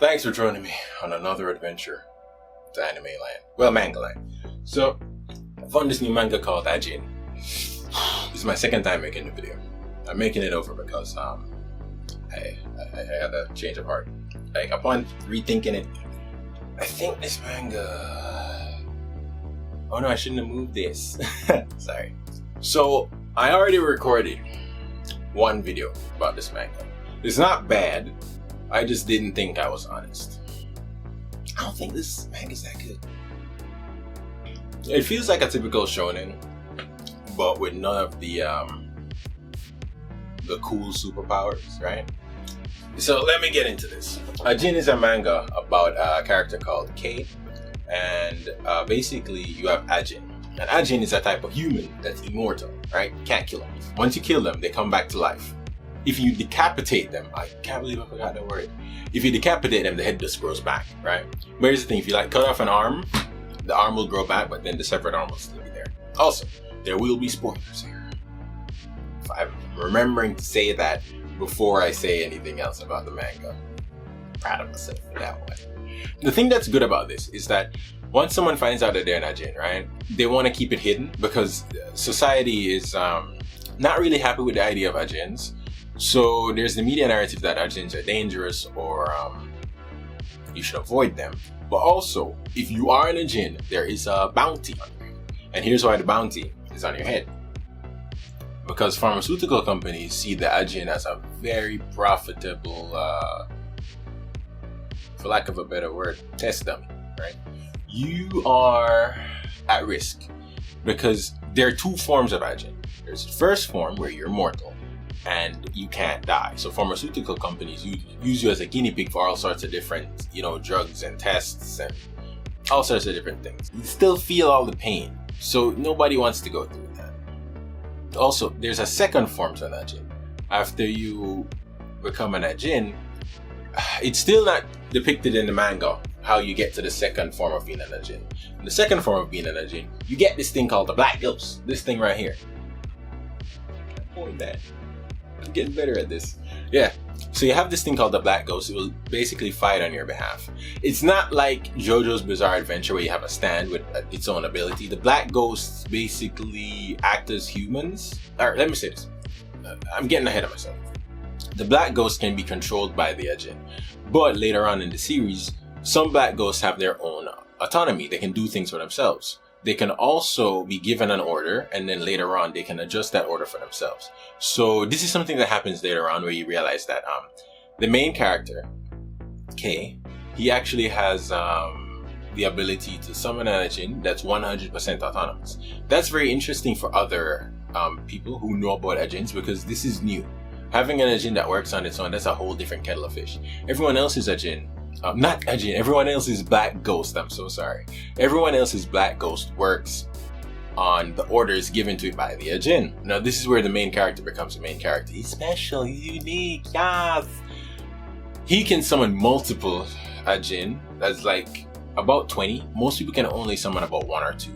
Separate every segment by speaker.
Speaker 1: Thanks for joining me on another adventure to anime land. Well, manga land. So, I found this new manga called Ajin. This is my second time making the video. I'm making it over because I had a change of heart. Like, upon rethinking it, I think this manga... Oh no, I shouldn't have moved this. Sorry. So, I already recorded one video about this manga. It's not bad. I just didn't think I was honest. I don't think this manga's that good. It feels like a typical shonen, but with none of the cool superpowers, right? So let me get into this. Ajin is a manga about a character called K, and basically you have Ajin. And Ajin is a type of human that's immortal, right? You can't kill them. Once you kill them, they come back to life. If you decapitate them, I can't believe I forgot that word. If you decapitate them, the head just grows back, right? But here's the thing, if you like cut off an arm, the arm will grow back, but then the separate arm will still be there. Also, there will be spoilers here. If I'm remembering to say that before I say anything else about the manga. I'm proud of myself for that one. The thing that's good about this is that once someone finds out that they're an Ajin, right? They want to keep it hidden because society is not really happy with the idea of Ajins. So there's the media narrative that Ajins are dangerous or you should avoid them. But also, if you are an Ajin, there is a bounty on your head. And here's why the bounty is on your head. Because pharmaceutical companies see the Ajin as a very profitable, for lack of a better word, test dummy, right? You are at risk because there are two forms of Ajin. There's the first form where you're mortal and you can't die. So pharmaceutical companies use you as a guinea pig for all sorts of different, drugs and tests and all sorts of different things. You still feel all the pain. So nobody wants to go through that. Also, there's a second form to an Ajin. After you become an Ajin, it's still not depicted in the manga how you get to the second form of being an Ajin. In the second form of being an Ajin, you get this thing called the Black Ghost. This thing right here. I'm going bad. I'm getting better at this. Yeah. So you have this thing called the Black Ghost. It will basically fight on your behalf. It's not like JoJo's Bizarre Adventure where you have a stand with its own ability. The Black Ghosts basically act as humans. Alright, let me say this. I'm getting ahead of myself. The Black Ghosts can be controlled by the Ajin. But later on in the series, some Black Ghosts have their own autonomy. They can do things for themselves. They can also be given an order, and then later on they can adjust that order for themselves. So this is something that happens later on where you realize that the main character, K, he actually has the ability to summon an Ajin that's 100% autonomous. That's very interesting for other people who know about Ajins because this is new. Having an Ajin that works on its own, that's a whole different kettle of fish. Everyone else's Ajin, not Ajin, everyone else's Black Ghost, I'm so sorry. Everyone else's Black Ghost works on the orders given to it by the Ajin. Now this is where the main character becomes the main character. He's special, he's unique, yes! He can summon multiple Ajin. That's like about 20. Most people can only summon about 1 or 2.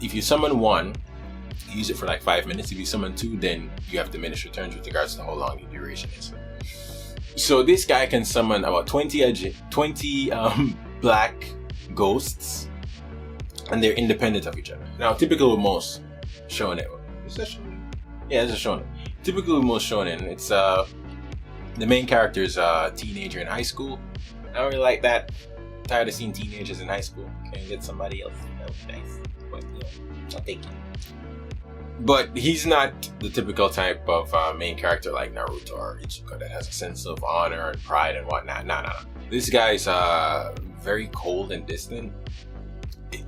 Speaker 1: If you summon 1, you use it for like 5 minutes. If you summon 2, then you have diminished returns with regards to how long the duration is. So this guy can summon about 20 Black Ghosts, and they're independent of each other. Now, typical with most shonen, is that shonen? Yeah, it's a shonen. Typical with most shonen, it's the main character is a teenager in high school. I don't really like that. I'm tired of seeing teenagers in high school. Can I get somebody else? That would be nice. But I'll take it. But he's not the typical type of main character like Naruto or Ichigo that has a sense of honor and pride and whatnot. No. This guy's very cold and distant.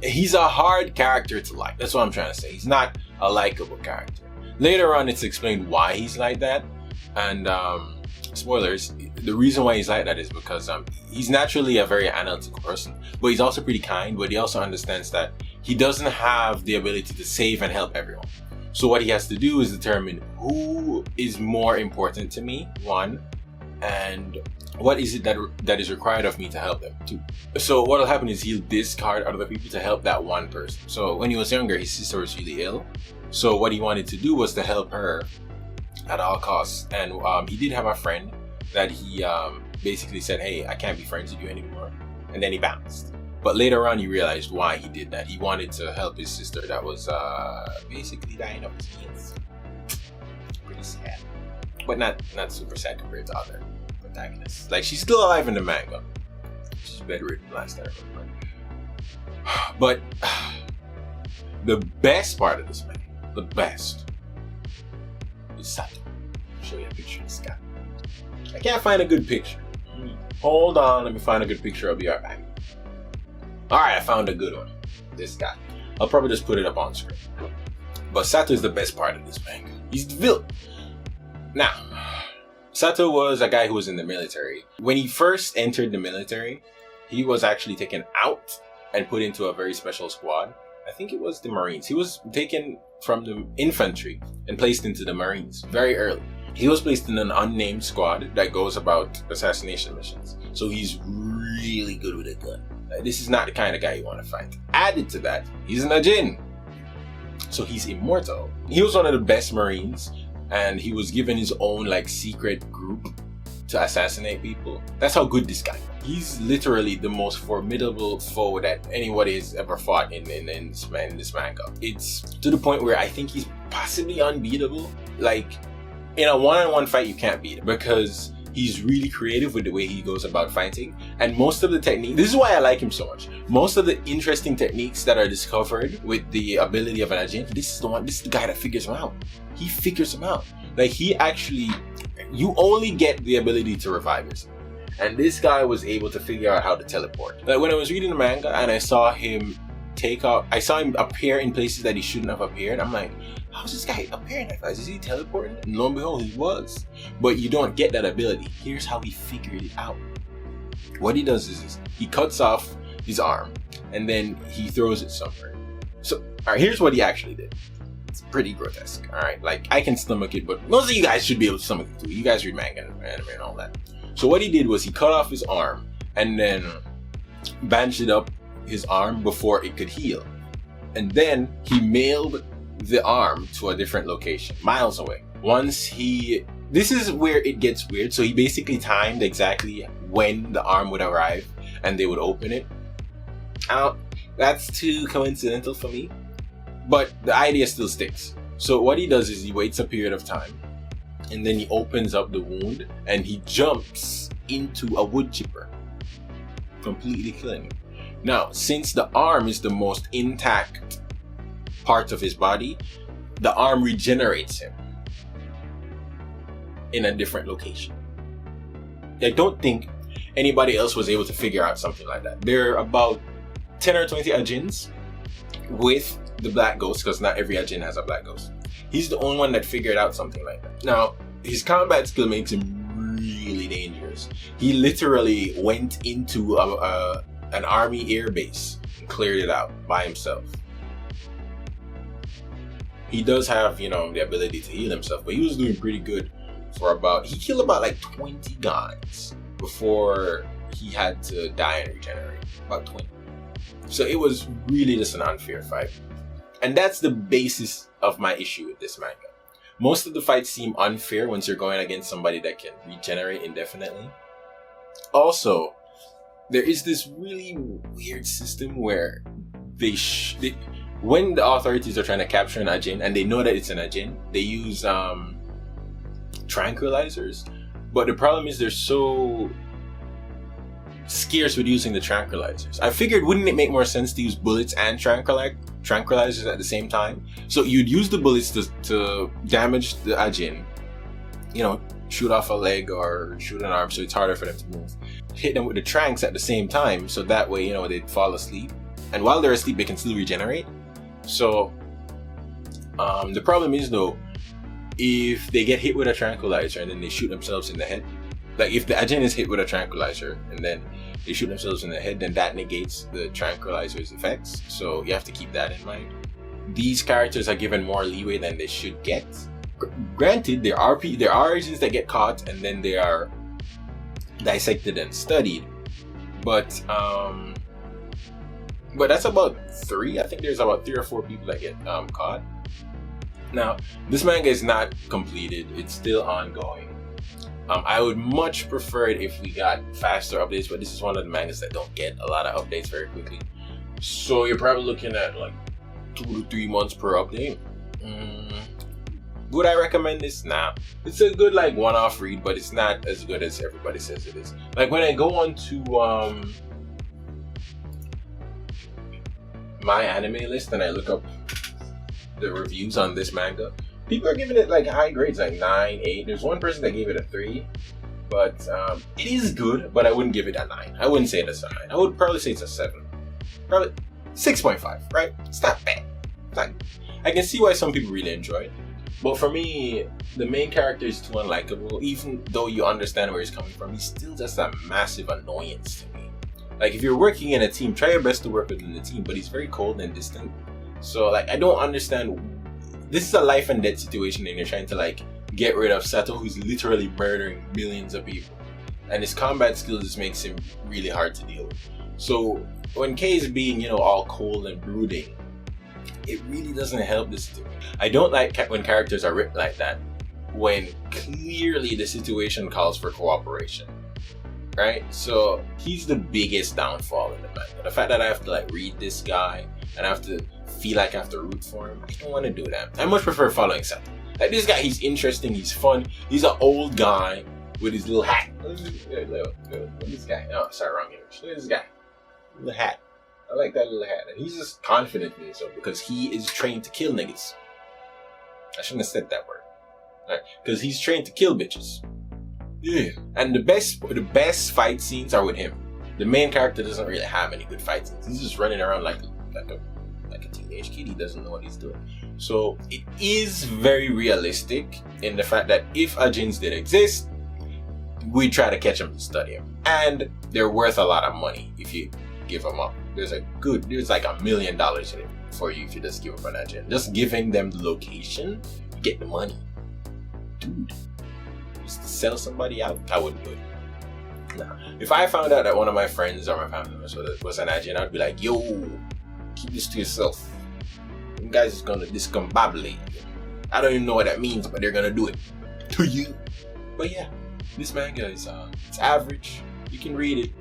Speaker 1: He's a hard character to like. That's what I'm trying to say. He's not a likable character. Later on, it's explained why he's like that. And spoilers, the reason why he's like that is because he's naturally a very analytical person. But he's also pretty kind. But he also understands that he doesn't have the ability to save and help everyone. So what he has to do is determine who is more important to me, 1, and what is it that is required of me to help them, 2. So what will happen is he'll discard other people to help that one person. So when he was younger, his sister was really ill. So what he wanted to do was to help her at all costs. And he did have a friend that he basically said, hey, I can't be friends with you anymore. And then he bounced. But later on, he realized why he did that. He wanted to help his sister that was basically dying of teens. Pretty sad. But not super sad compared to other protagonists. Like, she's still alive in the manga. She's bedridden last time. But the best part of this manga, the best, is Sato. I'll show you a picture of this guy. I can't find a good picture. Hold on, let me find a good picture. I'll be right back. Alright, I found a good one. This guy. I'll probably just put it up on screen. But Sato is the best part of this manga. He's the villain. Now, Sato was a guy who was in the military. When he first entered the military, he was actually taken out and put into a very special squad. I think it was the Marines. He was taken from the infantry and placed into the Marines very early. He was placed in an unnamed squad that goes about assassination missions. So he's really good with a gun. This is not the kind of guy you want to fight. Added to that, he's an Ajin. So he's immortal. He was one of the best Marines, and he was given his own like secret group to assassinate people. That's how good this guy is. He's literally the most formidable foe that anybody has ever fought in this manga. It's to the point where I think he's possibly unbeatable. Like, in a one-on-one fight, you can't beat him because he's really creative with the way he goes about fighting. And most of the technique, this is why I like him so much. Most of the interesting techniques that are discovered with the ability of an Ajin, this is the guy that figures them out. He figures them out. Like, he actually, you only get the ability to revive yourself. And this guy was able to figure out how to teleport. Like, when I was reading the manga and I saw him appear in places that he shouldn't have appeared, I'm like, how's this guy appearing like that? Is he teleporting? And lo and behold, he was. But you don't get that ability. Here's how he figured it out. What he does is he cuts off his arm and then he throws it somewhere. So, all right, here's what he actually did. It's pretty grotesque, all right? Like, I can stomach it, but most of you guys should be able to stomach it too. You guys read manga and anime and all that. So what he did was he cut off his arm and then bandaged up his arm before it could heal. And then he mailed the arm to a different location, miles away. This is where it gets weird. So he basically timed exactly when the arm would arrive and they would open it. That's too coincidental for me, but the idea still sticks. So what he does is he waits a period of time and then he opens up the wound and he jumps into a wood chipper, completely killing him. Now, since the arm is the most intact part of his body, the arm regenerates him in a different location. I don't think anybody else was able to figure out something like that. There are about 10 or 20 Ajins with the Black Ghost, because not every Ajin has a Black Ghost. He's the only one that figured out something like that. Now, his combat skill makes him really dangerous. He literally went into an army air base and cleared it out by himself. He does have, the ability to heal himself, but he was doing pretty good he killed about like 20 guys before he had to die and regenerate. About 20. So it was really just an unfair fight. And that's the basis of my issue with this manga. Most of the fights seem unfair once you're going against somebody that can regenerate indefinitely. Also, there is this really weird system where when the authorities are trying to capture an Ajin and they know that it's an Ajin, they use tranquilizers. But the problem is they're so scarce with using the tranquilizers. I figured, wouldn't it make more sense to use bullets and tranquilizers at the same time? So you'd use the bullets to damage the Ajin, shoot off a leg or shoot an arm so it's harder for them to move. Hit them with the tranks at the same time so that way, they'd fall asleep. And while they're asleep, they can still regenerate. So the problem is though, if they get hit with a tranquilizer and then they shoot themselves in the head, like if the Ajin is hit with a tranquilizer and then they shoot themselves in the head, then that negates the tranquilizer's effects. So you have to keep that in mind. These characters are given more leeway than they should get. Granted, there are Ajins that get caught and then they are dissected and studied, but that's about 3. I think there's about 3 or 4 people that get caught. Now, this manga is not completed. It's still ongoing. I would much prefer it if we got faster updates, but this is one of the mangas that don't get a lot of updates very quickly. So you're probably looking at like 2 to 3 months per update. Would I recommend this? Nah. It's a good like one-off read, but it's not as good as everybody says it is. Like when I go on to my anime list and I look up the reviews on this manga, people are giving it like high grades, like 9, 8. There's one person that gave it a 3, but it is good, but I wouldn't give it a 9. I wouldn't say it's a 9. I would probably say it's a 7. Probably 6.5, right? It's not bad. Like, I can see why some people really enjoy it. But for me, the main character is too unlikable. Even though you understand where he's coming from, he's still just a massive annoyance to me. Like, if you're working in a team, try your best to work within the team, but he's very cold and distant. So, like, I don't understand. This is a life and death situation, and you're trying to, like, get rid of Sato, who's literally murdering millions of people. And his combat skills just makes him really hard to deal with. So, when Kei is being, you know, all cold and brooding, it really doesn't help this to me. I don't like when characters are written like that, when clearly the situation calls for cooperation, right? So he's the biggest downfall in the manga. The fact that I have to like read this guy and I have to feel like I have to root for him, I don't want to do that. I much prefer following Sato. Like this guy, he's interesting, he's fun, he's an old guy with his little hat. Look at this guy. Oh, sorry, wrong image. Look at this guy. Little hat. I like that little hat. And he's just confident in himself because he is trained to kill niggas. I shouldn't have said that word. Right? Because he's trained to kill bitches. Yeah. And the best fight scenes are with him. The main character doesn't really have any good fight scenes. He's just running around like a teenage kid. He doesn't know what he's doing. So it is very realistic in the fact that if Ajins did exist, we try to catch him and study him. And they're worth a lot of money if you give them up. There's like $1 million in it for you if you just give up an Ajin. Just giving them the location, you get the money. Dude, just to sell somebody out, I wouldn't do it. Nah. If I found out that one of my friends or my family members was an Ajin, I'd be like, yo, keep this to yourself. You guys is gonna discombobulate you. I don't even know what that means, but they're gonna do it to you. But yeah, this manga is it's average. You can read it.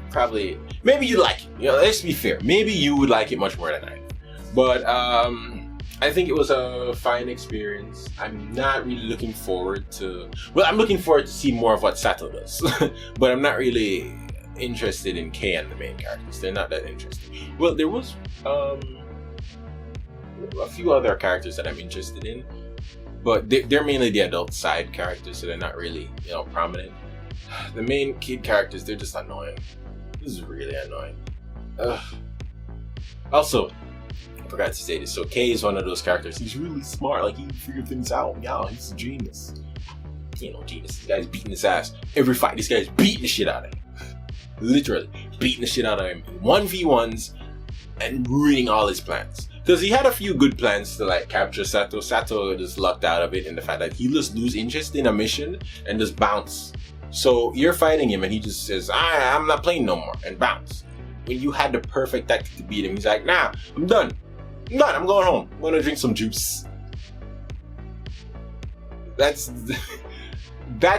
Speaker 1: Probably, maybe you like it. You know, let's be fair. Maybe you would like it much more than I do. But I think it was a fine experience. I'm not really looking forward to. Well, I'm looking forward to see more of what Sato does, but I'm not really interested in Kei and the main characters. They're not that interesting. Well, there was a few other characters that I'm interested in, but they're mainly the adult side characters, so they're not really, you know, prominent. The main kid characters, they're just annoying. This is really annoying. Also, I forgot to say this. So Kei is one of those characters. He's really smart. Like he can figure things out. Yeah, he's a genius. You know, genius. This guy's beating his ass every fight. This guy's beating the shit out of him. Literally beating the shit out of him in 1v1s and ruining all his plans. Because he had a few good plans to like capture Sato. Sato just lucked out of it in the fact that he just lose interest in a mission and just bounce. So you're fighting him and he just says, I'm not playing no more, and bounce. When you had the perfect tactic to beat him, he's like, nah, I'm done. I'm going home. I'm gonna drink some juice. That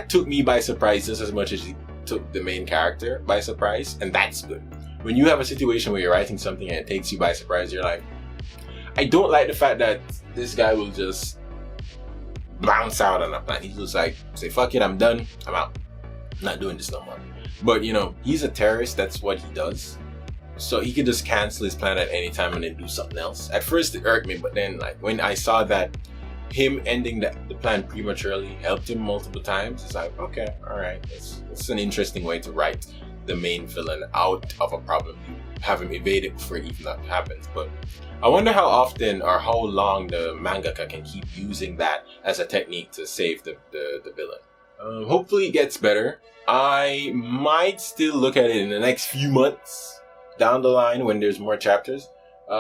Speaker 1: took me by surprise just as much as it took the main character by surprise, and that's good. When you have a situation where you're writing something and it takes you by surprise, you're like, I don't like the fact that this guy will just bounce out on a plan. He's just like, say, fuck it, I'm done, I'm out. I'm not doing this no more. But you know, he's a terrorist, that's what he does. So he could just cancel his plan at any time and then do something else. At first it irked me, but then like when I saw that him ending the plan prematurely helped him multiple times, it's like, okay, alright, it's an interesting way to write the main villain out of a problem. You have him evade it before it even happens. But I wonder how often or how long the mangaka can keep using that as a technique to save the villain. Hopefully it gets better. I might still look at it in the next few months down the line when there's more chapters.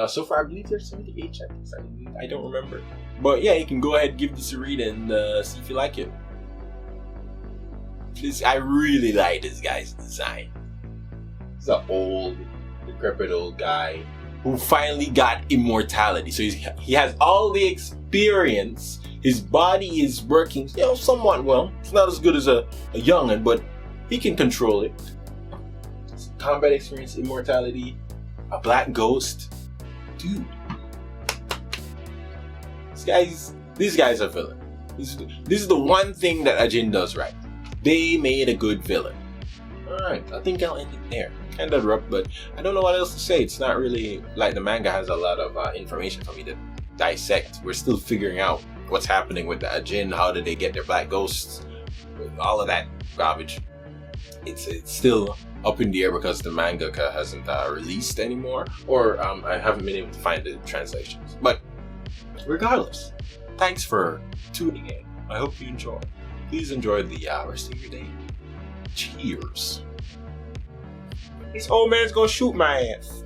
Speaker 1: So far I believe there's 78 chapters. I don't remember. But yeah, you can go ahead and give this a read and see if you like it. I really like this guy's design. He's an old, decrepit old guy who finally got immortality. So he has all the experience. His body is working, somewhat well. It's not as good as a young'un, but he can control it. Combat experience, immortality, a black ghost. Dude. These guys are villain. This is the one thing that Ajin does right. They made a good villain. Alright, I think I'll end it there. Kinda abrupt, but I don't know what else to say. It's not really like the manga has a lot of information for me to dissect. We're still figuring out what's happening with the Ajin, how did they get their black ghosts, all of that garbage. It's still up in the air because the mangaka hasn't released anymore, or I haven't been able to find the translations. But regardless, thanks for tuning in. I hope you enjoy. Please enjoy the rest of your day. Cheers. This old man's gonna shoot my ass.